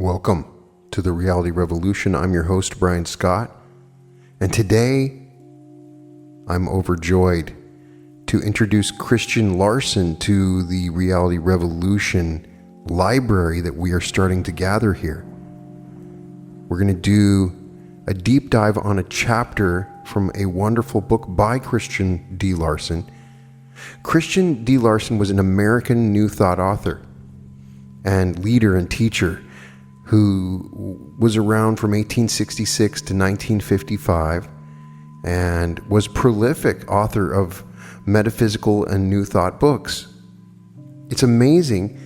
Welcome to the Reality Revolution. I'm your host, Brian Scott, and today I'm overjoyed to introduce Christian Larson to the Reality Revolution library that we are starting to gather here. We're going to do a deep dive on a chapter from a wonderful book by Christian D. Larson. Christian D. Larson was an American New Thought author and leader and teacher who was around from 1866 to 1955 and was prolific author of metaphysical and New Thought books. It's amazing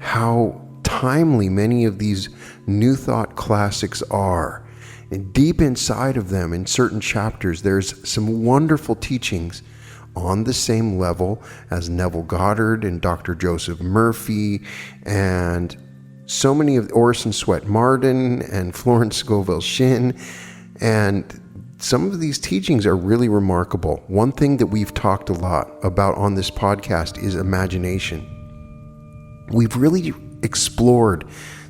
how timely many of these New Thought classics are. And deep inside of them, in certain chapters, there's some wonderful teachings on the same level as Neville Goddard and Dr. Joseph Murphy and so many of Orison Swett Marden and Florence Scovel Shinn. And some of these teachings are really remarkable. One thing that we've talked a lot about on this podcast is imagination. We've really explored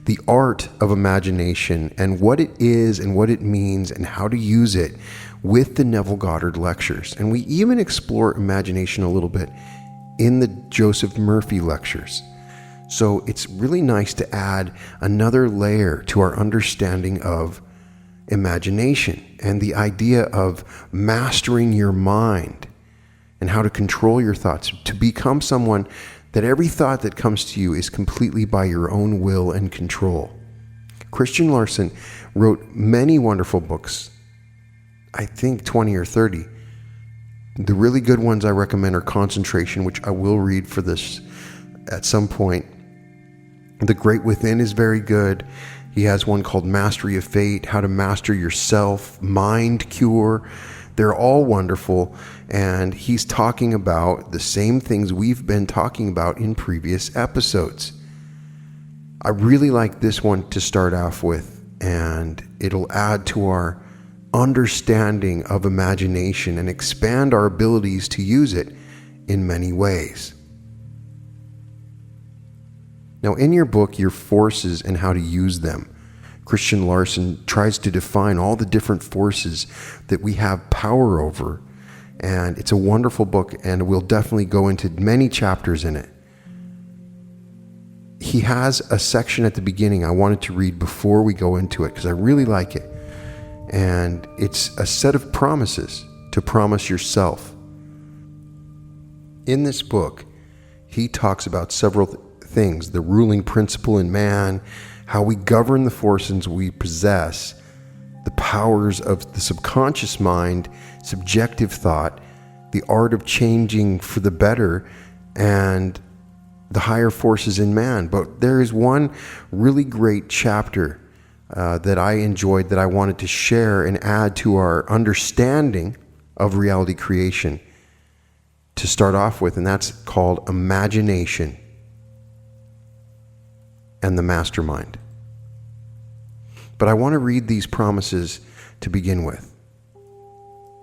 the art of imagination and what it is and what it means and how to use it with the Neville Goddard lectures. And we even explore imagination a little bit in the Joseph Murphy lectures. So it's really nice to add another layer to our understanding of imagination and the idea of mastering your mind and how to control your thoughts, to become someone that every thought that comes to you is completely by your own will and control. Christian Larson wrote many wonderful books, I think 20 or 30. The really good ones I recommend are Concentration, which I will read for this at some point. The Great Within is very good. He has one called Mastery of Fate, How to Master Yourself, Mind Cure. They're all wonderful, and he's talking about the same things we've been talking about in previous episodes. I really like this one to start off with, and it'll add to our understanding of imagination and expand our abilities to use it in many ways. Now, in your book, Your Forces and How to Use Them, Christian Larson tries to define all the different forces that we have power over. And it's a wonderful book, and we'll definitely go into many chapters in it. He has a section at the beginning I wanted to read before we go into it because I really like it. And it's a set of promises to promise yourself. In this book, he talks about several things: the ruling principle in man, how we govern the forces we possess, the powers of the subconscious mind, subjective thought, the art of changing for the better, and the higher forces in man. But there is one really great chapter that I enjoyed that I wanted to share and add to our understanding of reality creation to start off with, and that's called Imagination and the Mastermind. But I want to read these promises to begin with.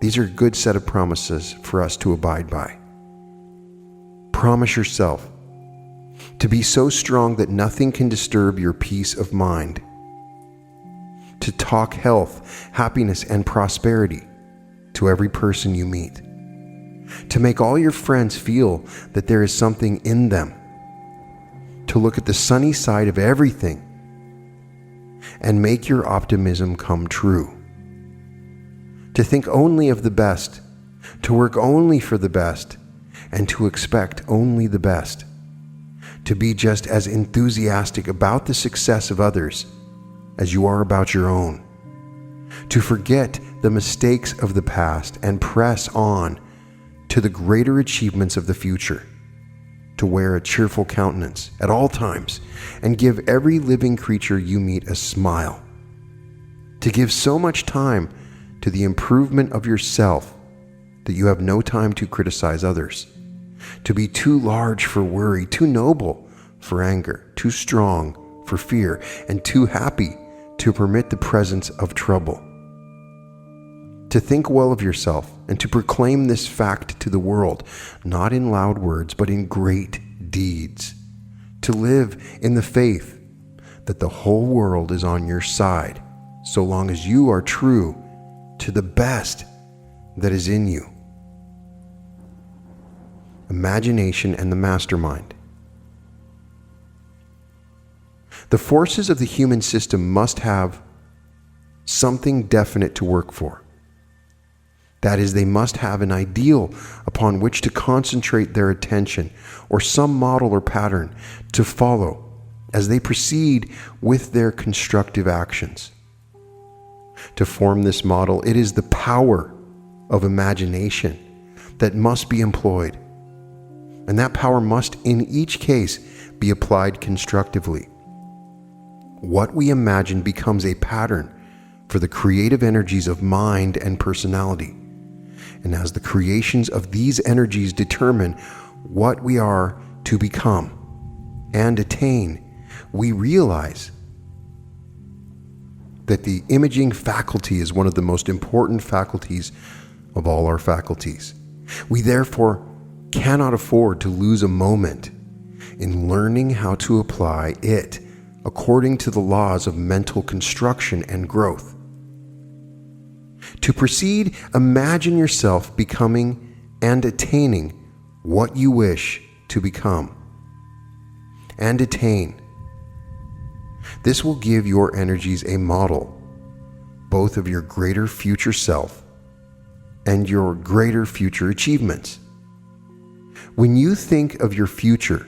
These are a good set of promises for us to abide by. Promise yourself to be so strong that nothing can disturb your peace of mind, to talk health, happiness, and prosperity to every person you meet, to make all your friends feel that there is something in them, to look at the sunny side of everything and make your optimism come true, to think only of the best, to work only for the best, and to expect only the best, to be just as enthusiastic about the success of others as you are about your own, to forget the mistakes of the past and press on to the greater achievements of the future, to wear a cheerful countenance at all times and give every living creature you meet a smile, to give so much time to the improvement of yourself that you have no time to criticize others, to be too large for worry, too noble for anger, too strong for fear, and too happy to permit the presence of trouble, to think well of yourself and to proclaim this fact to the world, not in loud words, but in great deeds, to live in the faith that the whole world is on your side, so long as you are true to the best that is in you. Imagination and the mastermind. The forces of the human system must have something definite to work for. That is, they must have an ideal upon which to concentrate their attention, or some model or pattern to follow as they proceed with their constructive actions. To form this model, it is the power of imagination that must be employed, and that power must in each case be applied constructively. What we imagine becomes a pattern for the creative energies of mind and personality. And as the creations of these energies determine what we are to become and attain, we realize that the imaging faculty is one of the most important faculties of all our faculties. We therefore cannot afford to lose a moment in learning how to apply it according to the laws of mental construction and growth. To proceed, imagine yourself becoming and attaining what you wish to become and attain. This will give your energies a model, both of your greater future self and your greater future achievements. When you think of your future,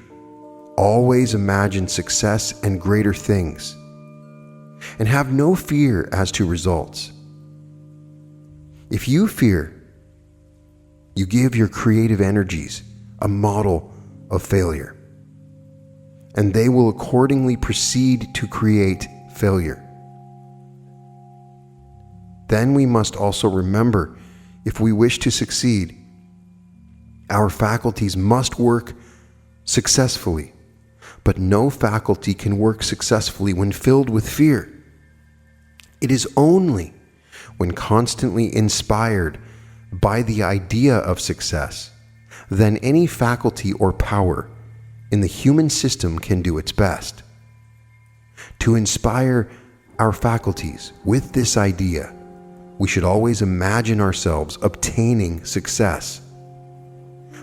always imagine success and greater things, and have no fear as to results. If you fear, you give your creative energies a model of failure, and they will accordingly proceed to create failure. Then we must also remember, if we wish to succeed, our faculties must work successfully, but no faculty can work successfully when filled with fear. It is only when constantly inspired by the idea of success, then any faculty or power in the human system can do its best. To inspire our faculties with this idea, we should always imagine ourselves obtaining success.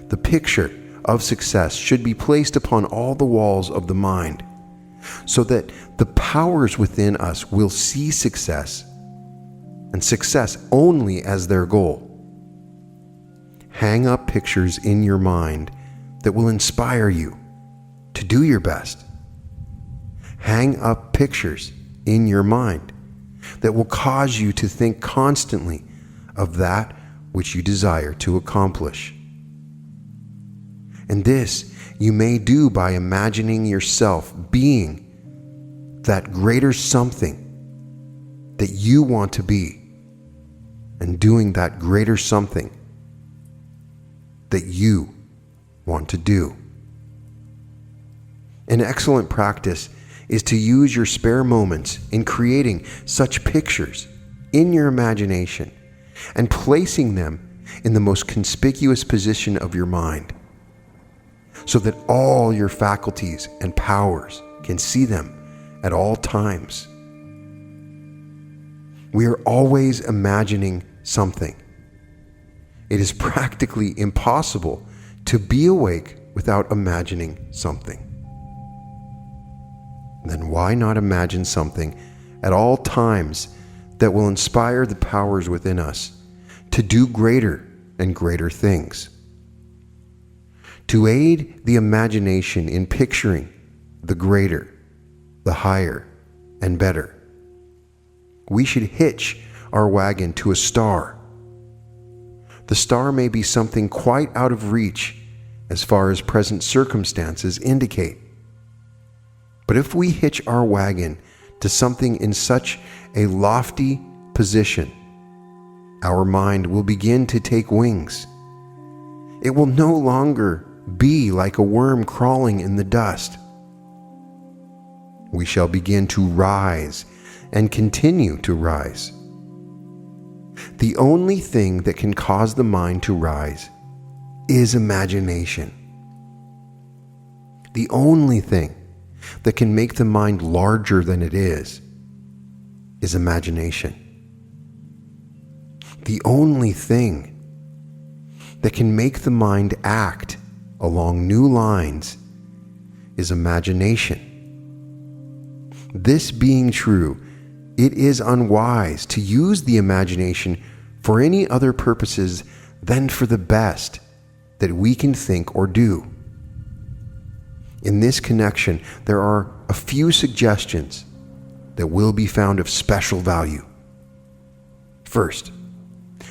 The picture of success should be placed upon all the walls of the mind, so that the powers within us will see success, and success only as their goal. Hang up pictures in your mind that will inspire you to do your best. Hang up pictures in your mind that will cause you to think constantly of that which you desire to accomplish. And this you may do by imagining yourself being that greater something that you want to be, and doing that greater something that you want to do. An excellent practice is to use your spare moments in creating such pictures in your imagination and placing them in the most conspicuous position of your mind, so that all your faculties and powers can see them at all times. We are always imagining something. It is practically impossible to be awake without imagining something. Then why not imagine something at all times that will inspire the powers within us to do greater and greater things? To aid the imagination in picturing the greater, the higher, and better, we should hitch our wagon to a star. The star may be something quite out of reach as far as present circumstances indicate. But if we hitch our wagon to something in such a lofty position, our mind will begin to take wings. It will no longer be like a worm crawling in the dust. We shall begin to rise and continue to rise. The only thing that can cause the mind to rise is imagination. The only thing that can make the mind larger than it is imagination. The only thing that can make the mind act along new lines is imagination. This being true, it is unwise to use the imagination for any other purposes than for the best that we can think or do. In this connection, there are a few suggestions that will be found of special value. First,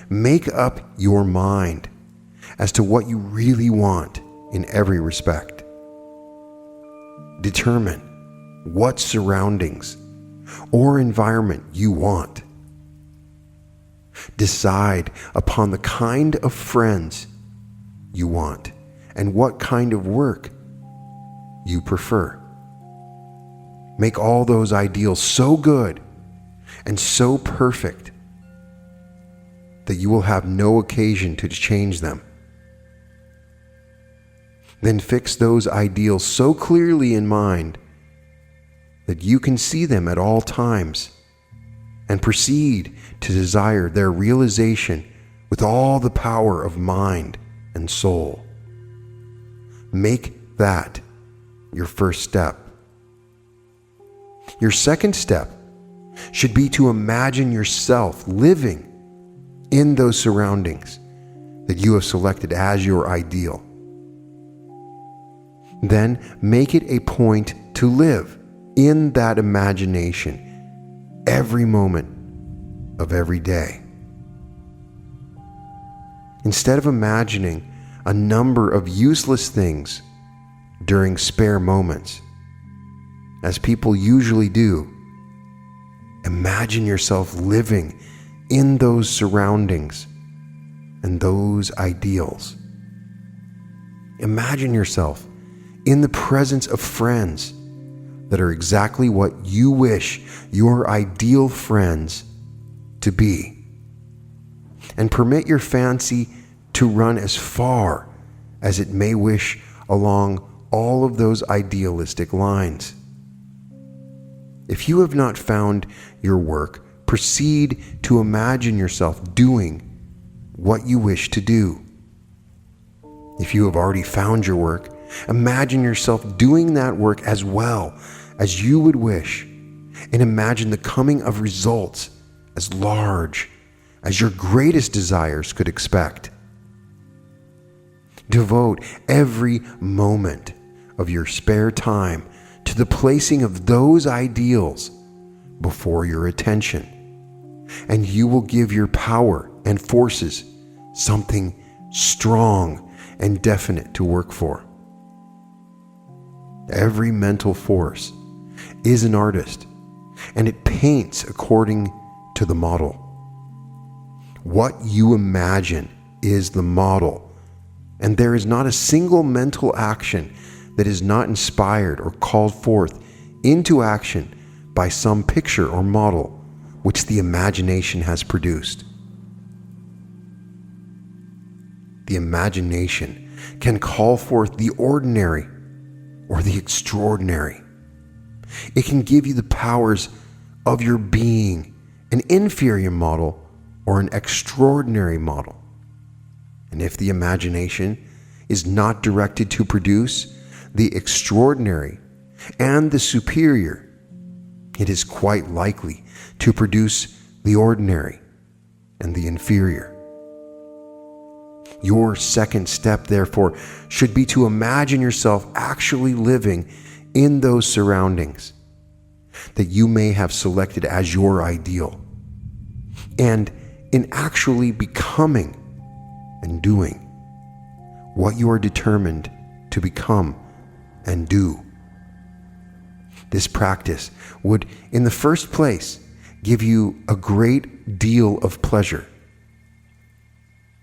make up your mind as to what you really want in every respect. Determine what surroundings or environment you want. Decide upon the kind of friends you want and what kind of work you prefer. Make all those ideals so good and so perfect that you will have no occasion to change them. Then fix those ideals so clearly in mind that you can see them at all times and proceed to desire their realization with all the power of mind and soul. Make that your first step. Your second step should be to imagine yourself living in those surroundings that you have selected as your ideal. Then make it a point to live in that imagination every moment of every day. Instead of imagining a number of useless things during spare moments, as people usually do, imagine yourself living in those surroundings and those ideals. Imagine yourself in the presence of friends that are exactly what you wish your ideal friends to be. And permit your fancy to run as far as it may wish along all of those idealistic lines. If you have not found your work, proceed to imagine yourself doing what you wish to do. If you have already found your work, imagine yourself doing that work as well as you would wish, and imagine the coming of results as large as your greatest desires could expect. Devote every moment of your spare time to the placing of those ideals before your attention, and you will give your power and forces something strong and definite to work for. Every mental force is an artist, and it paints according to the model. What you imagine is the model, and there is not a single mental action that is not inspired or called forth into action by some picture or model which the imagination has produced. The imagination can call forth the ordinary or the extraordinary. It can give you the powers of your being, an inferior model or an extraordinary model. And if the imagination is not directed to produce the extraordinary and the superior, it is quite likely to produce the ordinary and the inferior. Your second step, therefore, should be to imagine yourself actually living in those surroundings that you may have selected as your ideal, and in actually becoming and doing what you are determined to become and do. This practice would, in the first place, give you a great deal of pleasure.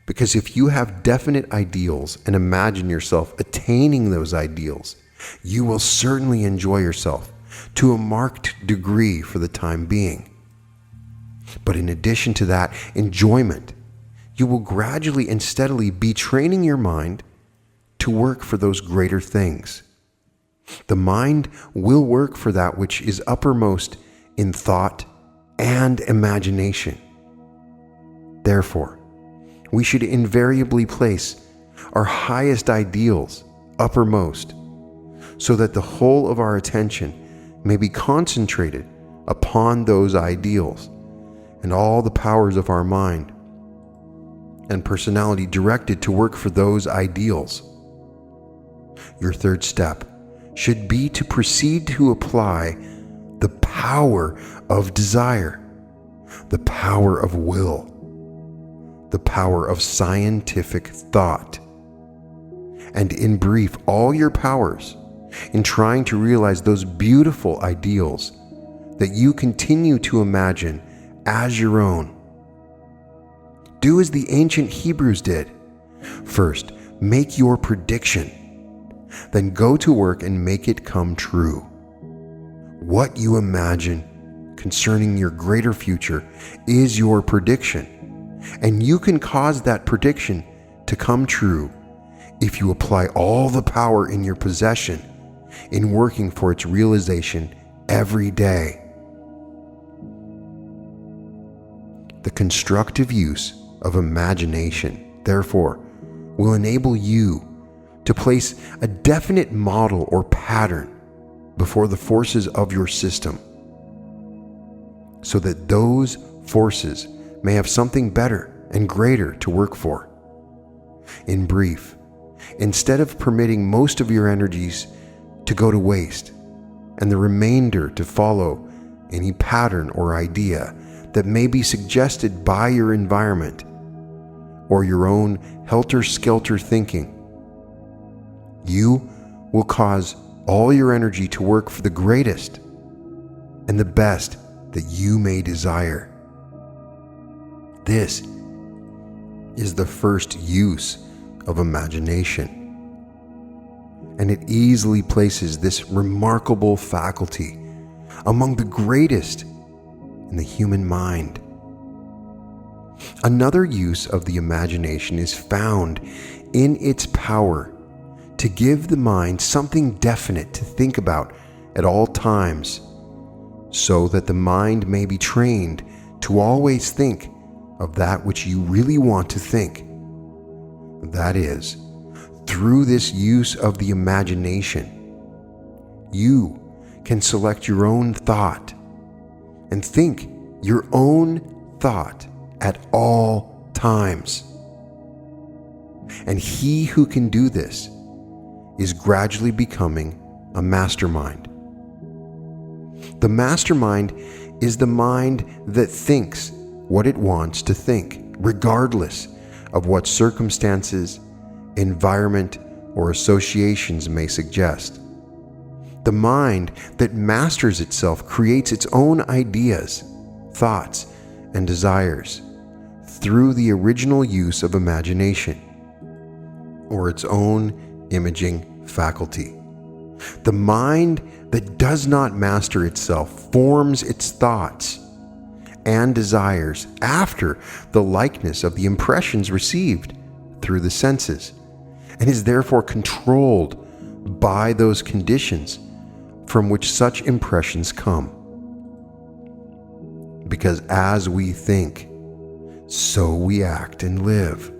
Because if you have definite ideals and imagine yourself attaining those ideals, you will certainly enjoy yourself to a marked degree for the time being. But in addition to that enjoyment, you will gradually and steadily be training your mind to work for those greater things. The mind will work for that which is uppermost in thought and imagination. Therefore, we should invariably place our highest ideals uppermost, so that the whole of our attention may be concentrated upon those ideals, and all the powers of our mind and personality directed to work for those ideals. Your third step should be to proceed to apply the power of desire, the power of will, the power of scientific thought, and in brief, all your powers in trying to realize those beautiful ideals that you continue to imagine as your own. Do as the ancient Hebrews did. First, make your prediction. Then go to work and make it come true. What you imagine concerning your greater future is your prediction, and you can cause that prediction to come true if you apply all the power in your possession in working for its realization every day. The constructive use of imagination, therefore, will enable you to place a definite model or pattern before the forces of your system, so that those forces may have something better and greater to work for. In brief, instead of permitting most of your energies to go to waste and the remainder to follow any pattern or idea that may be suggested by your environment or your own helter-skelter thinking, you will cause all your energy to work for the greatest and the best that you may desire. This is the first use of imagination, and it easily places this remarkable faculty among the greatest in the human mind. Another use of the imagination is found in its power to give the mind something definite to think about at all times, so that the mind may be trained to always think of that which you really want to think. That is, through this use of the imagination, you can select your own thought and think your own thought at all times. And he who can do this is gradually becoming a mastermind. The mastermind is the mind that thinks what it wants to think, regardless of what circumstances, environment, or associations may suggest. The mind that masters itself creates its own ideas, thoughts, and desires through the original use of imagination, or its own imaging faculty. The mind that does not master itself forms its thoughts and desires after the likeness of the impressions received through the senses, and is therefore controlled by those conditions from which such impressions come. Because as we think, so we act and live.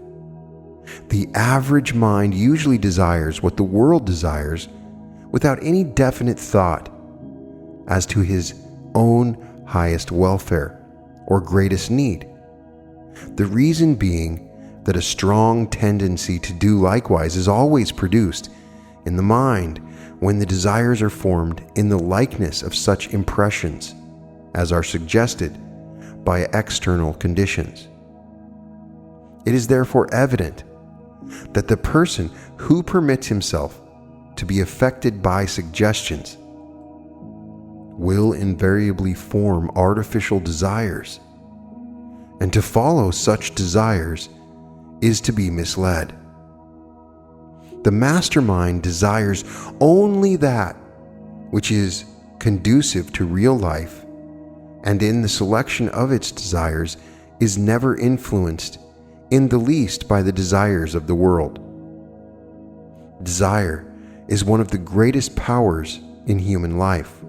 The average mind usually desires what the world desires without any definite thought as to his own highest welfare or greatest need. The reason being that a strong tendency to do likewise is always produced in the mind when the desires are formed in the likeness of such impressions as are suggested by external conditions. It is therefore evident that the person who permits himself to be affected by suggestions will invariably form artificial desires, and to follow such desires is to be misled. The mastermind desires only that which is conducive to real life, and in the selection of its desires is never influenced in the least by the desires of the world. Desire is one of the greatest powers in human life.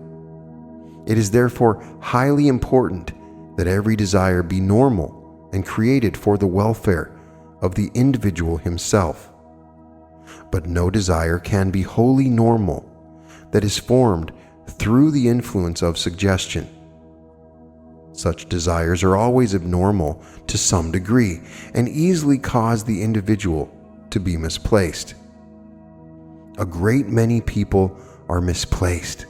It is therefore highly important that every desire be normal and created for the welfare of the individual himself. But no desire can be wholly normal that is formed through the influence of suggestion. Such desires are always abnormal to some degree and easily cause the individual to be misplaced. A great many people are misplaced.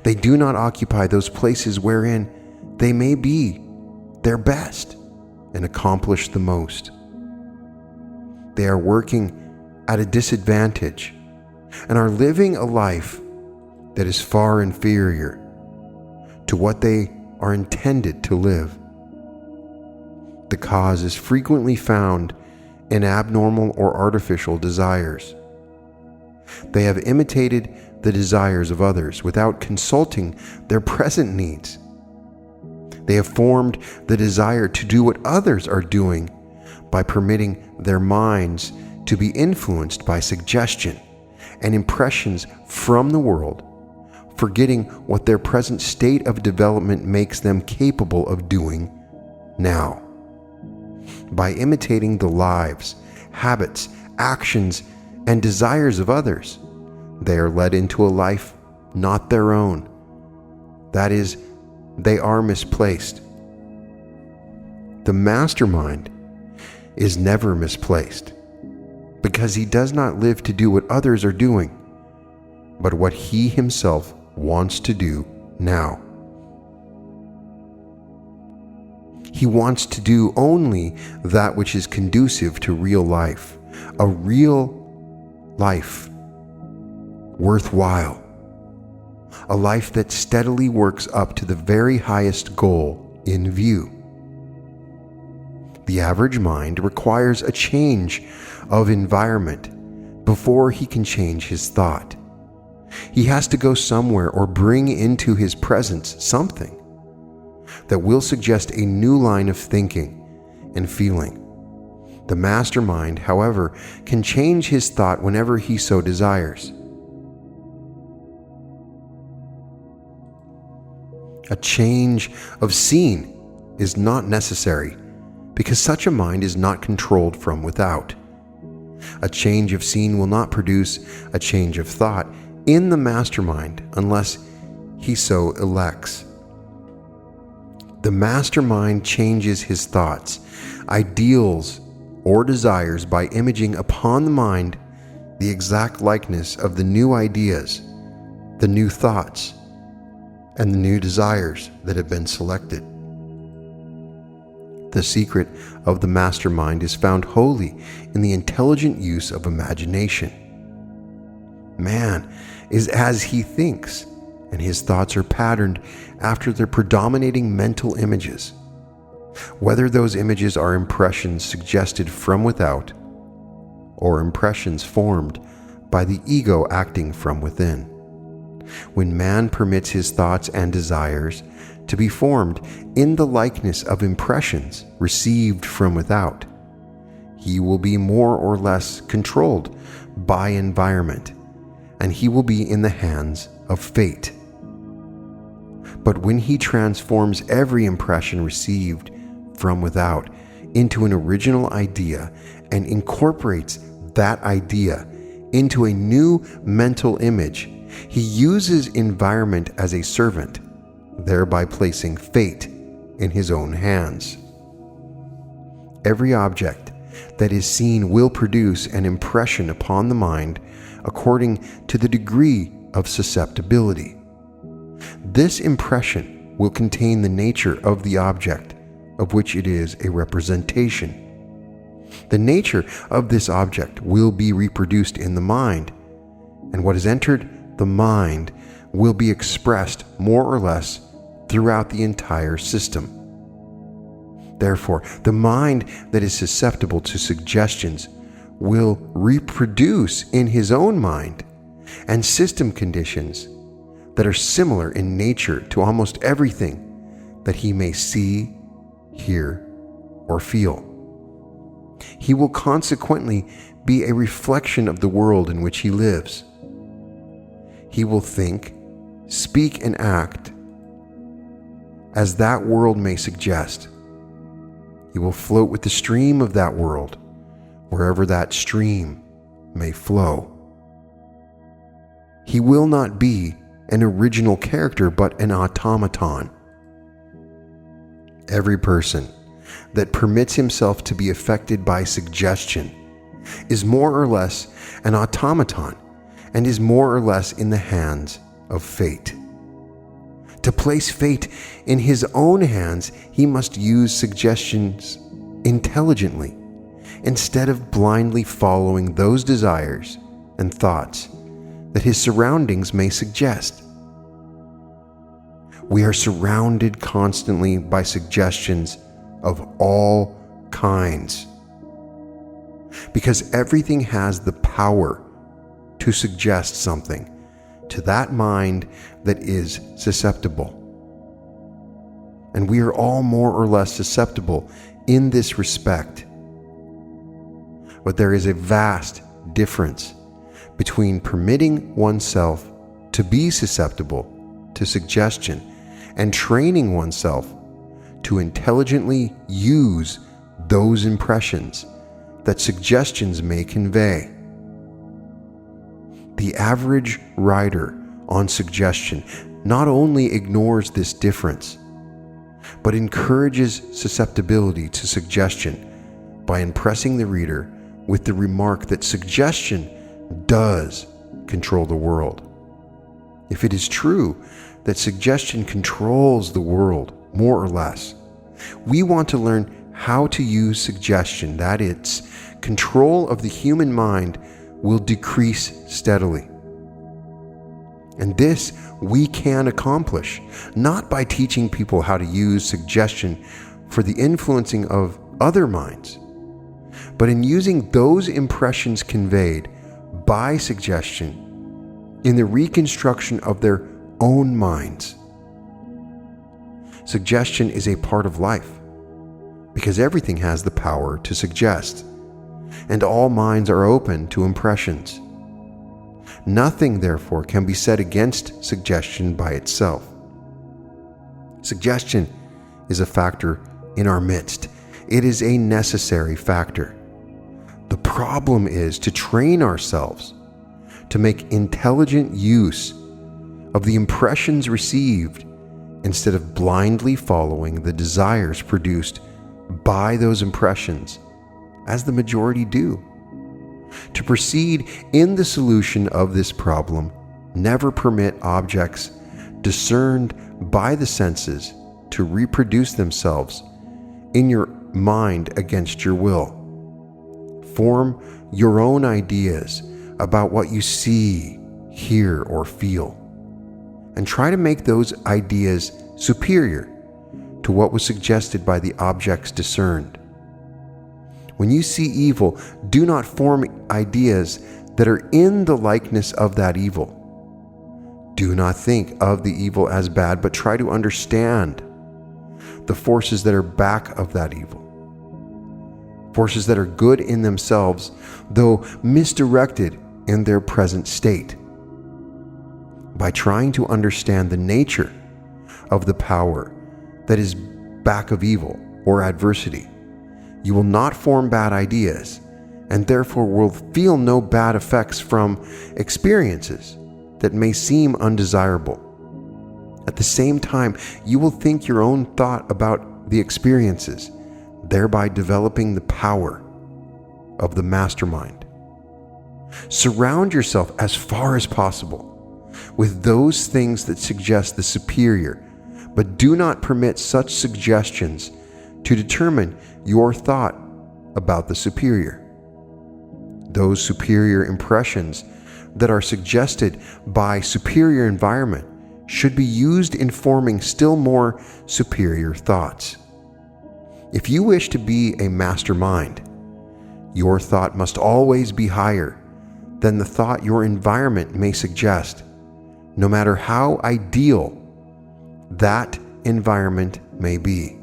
They do not occupy those places wherein they may be their best and accomplish the most. They are working at a disadvantage and are living a life that is far inferior to what they are intended to live. The cause is frequently found in abnormal or artificial desires. They have imitated the desires of others without consulting their present needs. They have formed the desire to do what others are doing by permitting their minds to be influenced by suggestion and impressions from the world, forgetting what their present state of development makes them capable of doing now. By imitating the lives, habits, actions, and desires of others, they are led into a life not their own. That is, they are misplaced. The mastermind is never misplaced, because he does not live to do what others are doing, but what he himself wants to do now. He wants to do only that which is conducive to real life, a real life, worthwhile, a life that steadily works up to the very highest goal in view. The average mind requires a change of environment before he can change his thought. He has to go somewhere or bring into his presence something that will suggest a new line of thinking and feeling. The mastermind, however, can change his thought whenever he so desires. A change of scene is not necessary, because such a mind is not controlled from without. A change of scene will not produce a change of thought in the mastermind unless he so elects. The mastermind changes his thoughts, ideals, or desires by imaging upon the mind the exact likeness of the new ideas, the new thoughts, and the new desires that have been selected. The secret of the mastermind is found wholly in the intelligent use of imagination. Man is as he thinks, and his thoughts are patterned after their predominating mental images. Whether those images are impressions suggested from without, or impressions formed by the ego acting from within. When man permits his thoughts and desires to be formed in the likeness of impressions received from without, he will be more or less controlled by environment, and he will be in the hands of fate. But when he transforms every impression received from without into an original idea and incorporates that idea into a new mental image, he uses environment as a servant, thereby placing fate in his own hands. Every object that is seen will produce an impression upon the mind according to the degree of susceptibility. This impression will contain the nature of the object of which it is a representation. The nature of this object will be reproduced in the mind, and what has entered the mind will be expressed more or less throughout the entire system. Therefore, the mind that is susceptible to suggestions will reproduce in his own mind and system conditions that are similar in nature to almost everything that he may see, hear, or feel. He will consequently be a reflection of the world in which he lives. He will think, speak, and act as that world may suggest. He will float with the stream of that world, wherever that stream may flow. He will not be an original character, but an automaton. Every person that permits himself to be affected by suggestion is more or less an automaton and is more or less in the hands of fate. To place fate in his own hands, he must use suggestions intelligently instead of blindly following those desires and thoughts that his surroundings may suggest. We are surrounded constantly by suggestions of all kinds, because everything has the power to suggest something to that mind that is susceptible. And we are all more or less susceptible in this respect. But there is a vast difference between permitting oneself to be susceptible to suggestion and training oneself to intelligently use those impressions that suggestions may convey. The average rider on suggestion not only ignores this difference, but encourages susceptibility to suggestion by impressing the reader with the remark that suggestion does control the world. If it is true that suggestion controls the world, more or less, we want to learn how to use suggestion, that its control of the human mind will decrease steadily. And this we can accomplish, not by teaching people how to use suggestion for the influencing of other minds, but in using those impressions conveyed by suggestion in the reconstruction of their own minds. Suggestion is a part of life, because everything has the power to suggest, and all minds are open to impressions. Nothing, therefore, can be said against suggestion by itself. Suggestion is a factor in our midst. It is a necessary factor. The problem is to train ourselves to make intelligent use of the impressions received instead of blindly following the desires produced by those impressions, as the majority do. To proceed in the solution of this problem, never permit objects discerned by the senses to reproduce themselves in your mind against your will. Form your own ideas about what you see, hear, or feel, and try to make those ideas superior to what was suggested by the objects discerned. When you see evil, do not form ideas that are in the likeness of that evil. Do not think of the evil as bad, but try to understand the forces that are back of that evil. Forces that are good in themselves, though misdirected in their present state. By trying to understand the nature of the power that is back of evil or adversity, you will not form bad ideas, and therefore will feel no bad effects from experiences that may seem undesirable. At the same time, you will think your own thought about the experiences, thereby developing the power of the mastermind. Surround yourself as far as possible with those things that suggest the superior, but do not permit such suggestions to determine your thought about the superior. Those superior impressions that are suggested by superior environment should be used in forming still more superior thoughts. If you wish to be a mastermind, your thought must always be higher than the thought your environment may suggest, no matter how ideal that environment may be.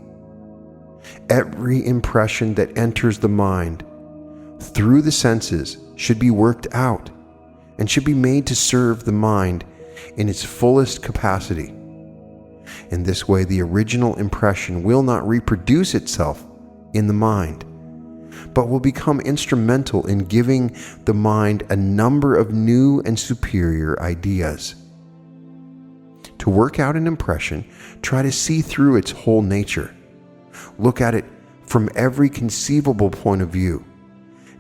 Every impression that enters the mind through the senses should be worked out and should be made to serve the mind in its fullest capacity. In this way, the original impression will not reproduce itself in the mind, but will become instrumental in giving the mind a number of new and superior ideas. To work out an impression, try to see through its whole nature. Look at it from every conceivable point of view,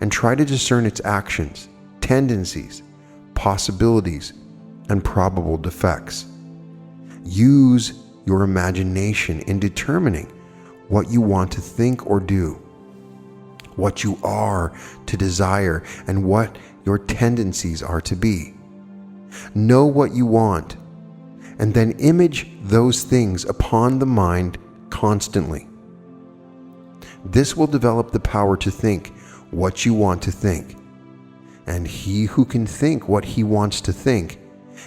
and try to discern its actions, tendencies, possibilities, and probable defects. Use your imagination in determining what you want to think or do, what you are to desire, and what your tendencies are to be. Know what you want, and then image those things upon the mind constantly. This will develop the power to think what you want to think, and he who can think what he wants to think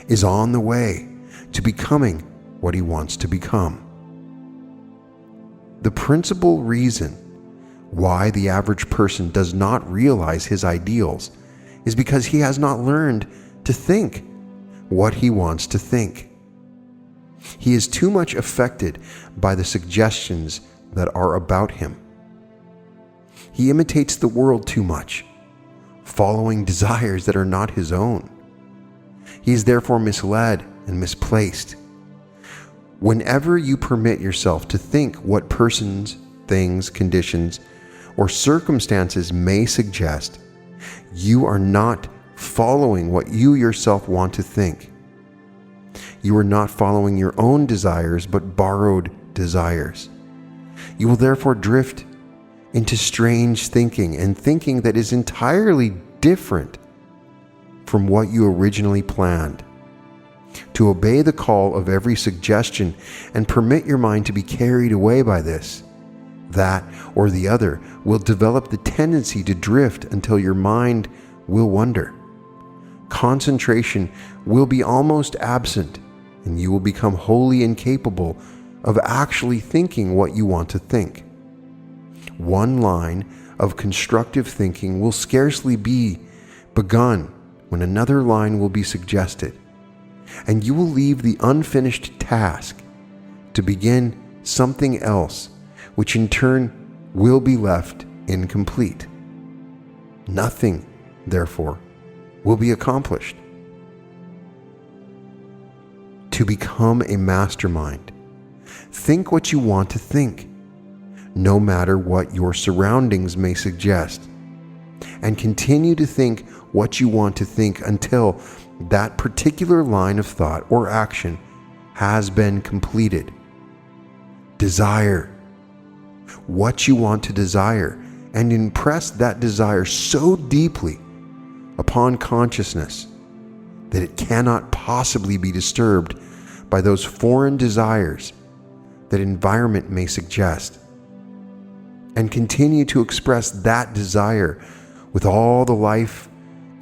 is on the way to becoming what he wants to become. The principal reason why the average person does not realize his ideals is because he has not learned to think what he wants to think. He is too much affected by the suggestions that are about him. He imitates the world too much, following desires that are not his own. He is therefore misled and misplaced. Whenever you permit yourself to think what persons, things, conditions, or circumstances may suggest, you are not following what you yourself want to think. You are not following your own desires, but borrowed desires. You will therefore drift into strange thinking, and thinking that is entirely different from what you originally planned. To obey the call of every suggestion and permit your mind to be carried away by this, that, or the other will develop the tendency to drift until your mind will wander. Concentration will be almost absent, and you will become wholly incapable of actually thinking what you want to think. One line of constructive thinking will scarcely be begun when another line will be suggested, and you will leave the unfinished task to begin something else, which in turn will be left incomplete. Nothing, therefore, will be accomplished. To become a mastermind, think what you want to think, no matter what your surroundings may suggest, and continue to think what you want to think until that particular line of thought or action has been completed. Desire what you want to desire, and impress that desire so deeply upon consciousness that it cannot possibly be disturbed by those foreign desires that environment may suggest, and continue to express that desire with all the life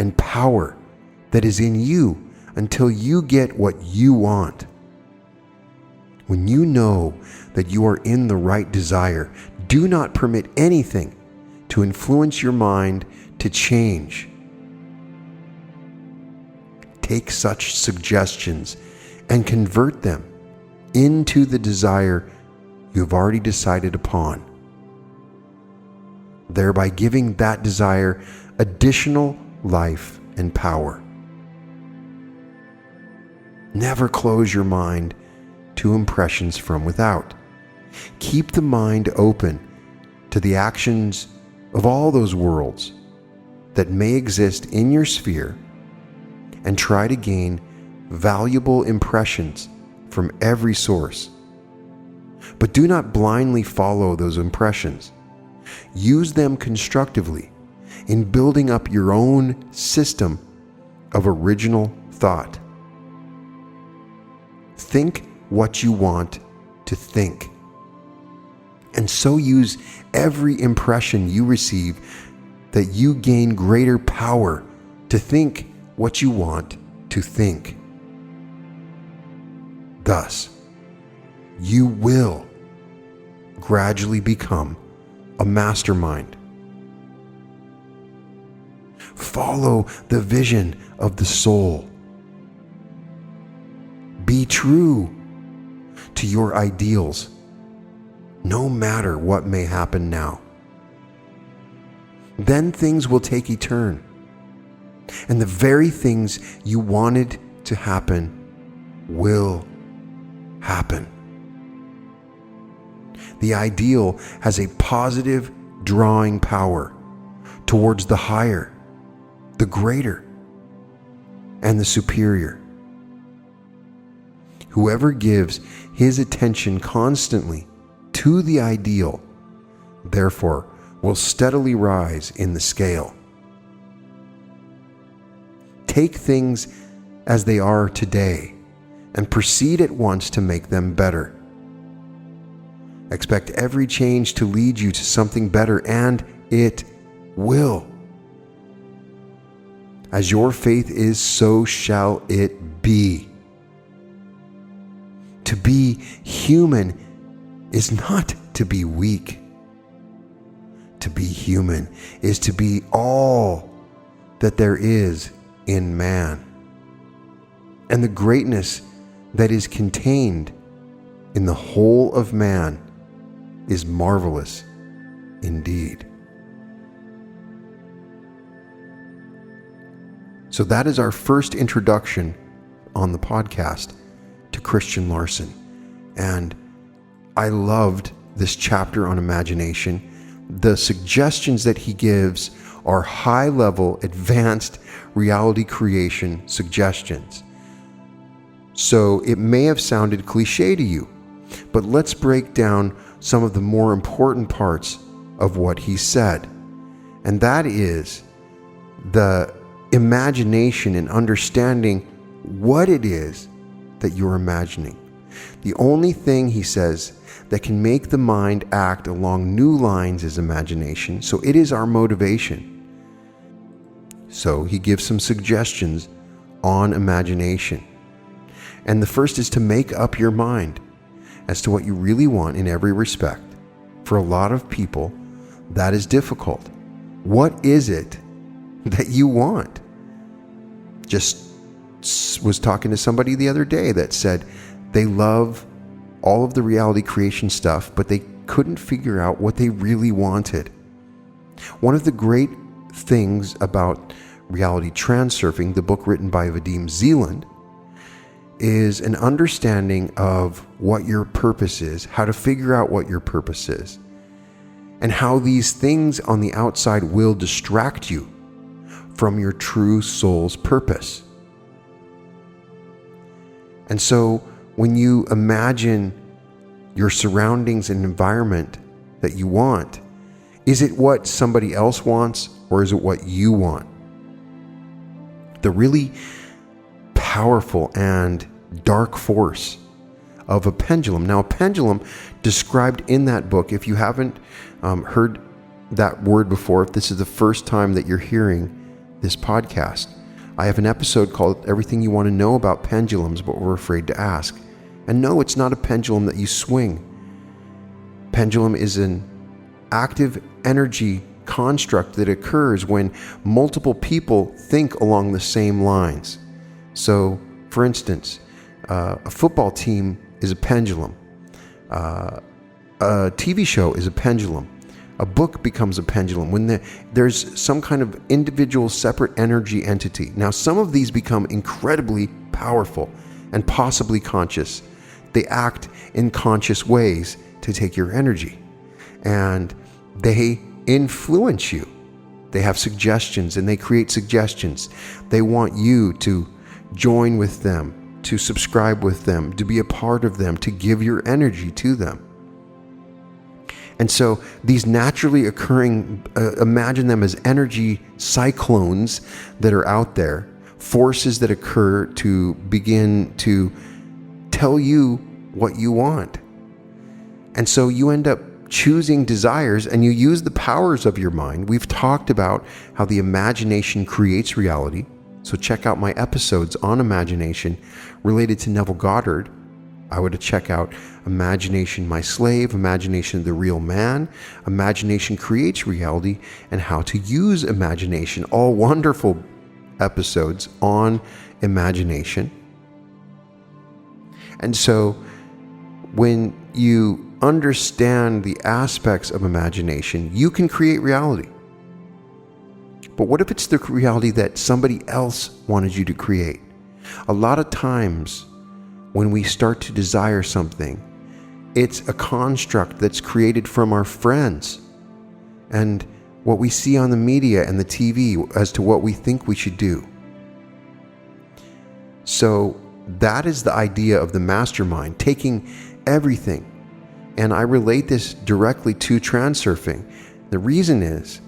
and power that is in you until you get what you want. When you know that you are in the right desire, do not permit anything to influence your mind to change. Take such suggestions and convert them into the desire you have already decided upon, thereby giving that desire additional life and power. Never close your mind to impressions from without. Keep the mind open to the actions of all those worlds that may exist in your sphere, and try to gain valuable impressions from every source. But do not blindly follow those impressions. Use them constructively in building up your own system of original thought. Think what you want to think, and so use every impression you receive that you gain greater power to think what you want to think. Thus, you will gradually become a mastermind. Follow the vision of the soul. Be true to your ideals, no matter what may happen now. Then things will take a turn, and the very things you wanted to happen will happen. The ideal has a positive drawing power towards the higher, the greater, and the superior. Whoever gives his attention constantly to the ideal, therefore, will steadily rise in the scale. Take things as they are today and proceed at once to make them better. Expect every change to lead you to something better, and it will. As your faith is, so shall it be. To be human is not to be weak. To be human is to be all that there is in man, and the greatness that is contained in the whole of man is marvelous indeed. So that is our first introduction on the podcast to Christian Larson. And I loved this chapter on imagination. The suggestions that he gives are high-level, advanced reality creation suggestions. So it may have sounded cliche to you, but let's break down some of the more important parts of what he said. And that is the imagination and understanding what it is that you're imagining. The only thing, he says, that can make the mind act along new lines is imagination. So it is our motivation. So he gives some suggestions on imagination. And the first is to make up your mind as to what you really want in every respect. For a lot of people, that is difficult. What is it that you want? Just was talking to somebody the other day that said they love all of the reality creation stuff, but they couldn't figure out what they really wanted. One of the great things about reality transurfing, the book written by Vadim Zeland, is an understanding of what your purpose is, how to figure out what your purpose is, and how these things on the outside will distract you from your true soul's purpose. And so when you imagine your surroundings and environment that you want, is it what somebody else wants, or is it what you want? The really powerful and dark force of a pendulum. Now, a pendulum described in that book, if you haven't heard that word before, if this is the first time that you're hearing this podcast, I have an episode called Everything You Want to Know About Pendulums, But We're Afraid to Ask. And no, it's not a pendulum that you swing. Pendulum is an active energy construct that occurs when multiple people think along the same lines. So, for instance, a football team is a pendulum. A TV show is a pendulum. A book becomes a pendulum when there's some kind of individual separate energy entity. Now, some of these become incredibly powerful and possibly conscious. They act in conscious ways to take your energy, and they influence you. They have suggestions, and they create suggestions. They want you to join with them, to subscribe with them, to be a part of them, to give your energy to them. And so these naturally occurring, imagine them as energy cyclones that are out there, forces that occur to begin to tell you what you want. And so you end up choosing desires, and you use the powers of your mind. We've talked about how the imagination creates reality. So check out my episodes on imagination related to Neville Goddard. I would check out Imagination, My Slave, Imagination, The Real Man, Imagination Creates Reality, and How to Use Imagination. All wonderful episodes on imagination. And so when you understand the aspects of imagination, you can create reality. But what if it's the reality that somebody else wanted you to create? A lot of times when we start to desire something, it's a construct that's created from our friends and what we see on the media and the TV as to what we think we should do. So that is the idea of the mastermind, taking everything. And I relate this directly to transurfing. The reason is,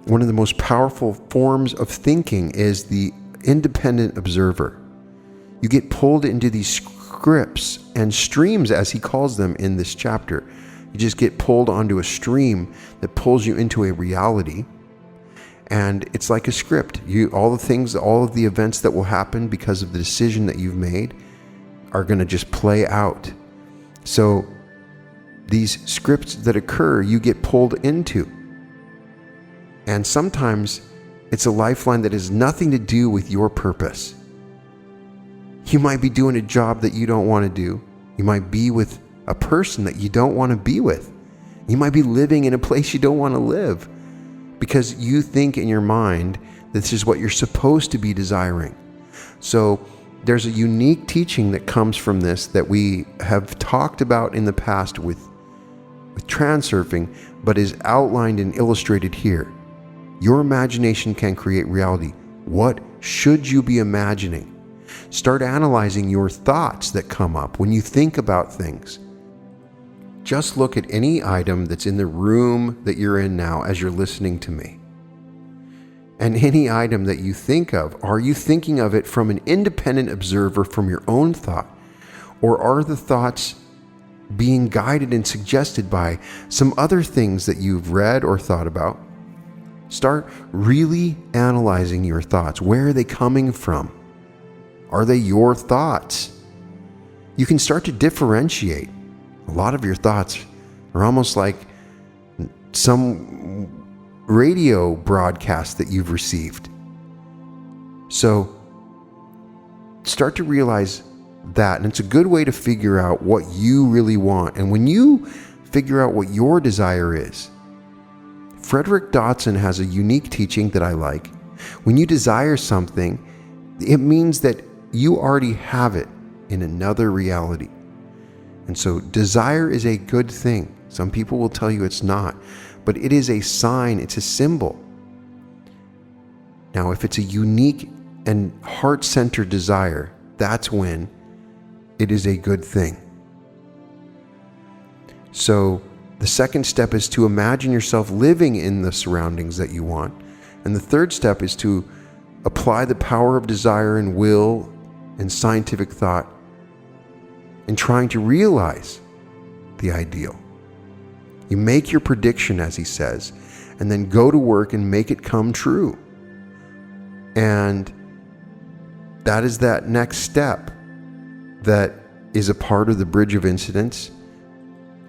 one of the most powerful forms of thinking is the independent observer. You get pulled into these scripts and streams, as he calls them in this chapter. You just get pulled onto a stream that pulls you into a reality. And it's like a script. All of the events that will happen because of the decision that you've made are going to just play out. So these scripts that occur, you get pulled into. And sometimes it's a lifeline that has nothing to do with your purpose. You might be doing a job that you don't want to do. You might be with a person that you don't want to be with. You might be living in a place you don't want to live because you think in your mind this is what you're supposed to be desiring. So there's a unique teaching that comes from this that we have talked about in the past with transurfing, but is outlined and illustrated here. Your imagination can create reality. What should you be imagining? Start analyzing your thoughts that come up when you think about things. Just look at any item that's in the room that you're in now as you're listening to me. And any item that you think of, are you thinking of it from an independent observer from your own thought? Or are the thoughts being guided and suggested by some other things that you've read or thought about? Start really analyzing your thoughts. Where are they coming from? Are they your thoughts? You can start to differentiate. A lot of your thoughts are almost like some radio broadcast that you've received. So start to realize that, and it's a good way to figure out what you really want. And when you figure out what your desire is, Frederick Dodson has a unique teaching that I like. When you desire something, it means that you already have it in another reality. And so desire is a good thing. Some people will tell you it's not, but it is a sign, it's a symbol. Now, if it's a unique and heart-centered desire, that's when it is a good thing. So the second step is to imagine yourself living in the surroundings that you want. And the third step is to apply the power of desire and will and scientific thought in trying to realize the ideal. You make your prediction, as he says, and then go to work and make it come true. And that is that next step that is a part of the bridge of incidents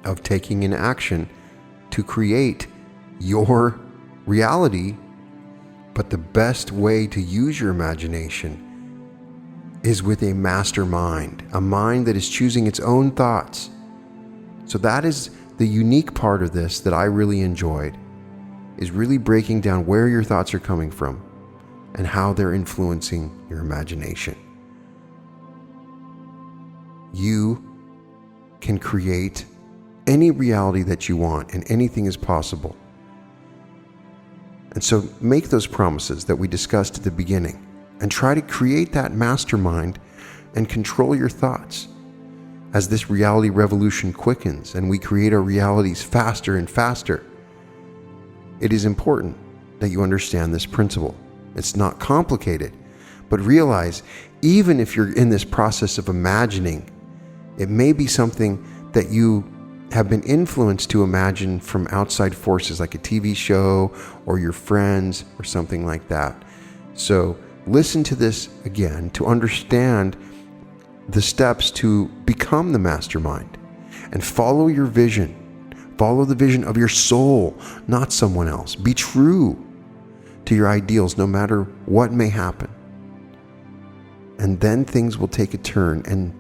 of taking an action to create your reality. But the best way to use your imagination is with a mastermind, a mind that is choosing its own thoughts. So that is the unique part of this that I really enjoyed, is really breaking down where your thoughts are coming from and how they're influencing your imagination. You can create any reality that you want, and anything is possible. And so make those promises that we discussed at the beginning and try to create that mastermind and control your thoughts. As this reality revolution quickens and we create our realities faster and faster, it is important that you understand this principle. It's not complicated, but realize even if you're in this process of imagining, it may be something that you have been influenced to imagine from outside forces like a TV show or your friends or something like that. So listen to this again to understand the steps to become the mastermind and follow your vision. Follow the vision of your soul, not someone else. Be true to your ideals no matter what may happen. And then things will take a turn, and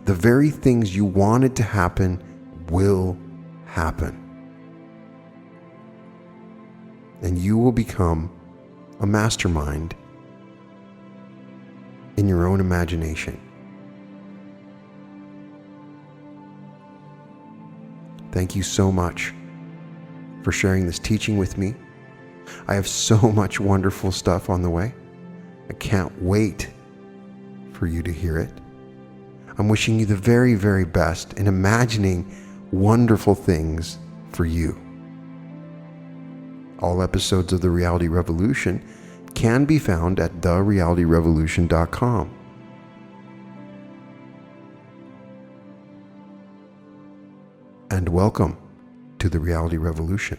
the very things you wanted to happen will happen. And you will become a mastermind in your own imagination. Thank you so much for sharing this teaching with me. I have so much wonderful stuff on the way. I can't wait for you to hear it. I'm wishing you the very, very best and imagining wonderful things for you. All episodes of The Reality Revolution can be found at therealityrevolution.com. And welcome to The Reality Revolution.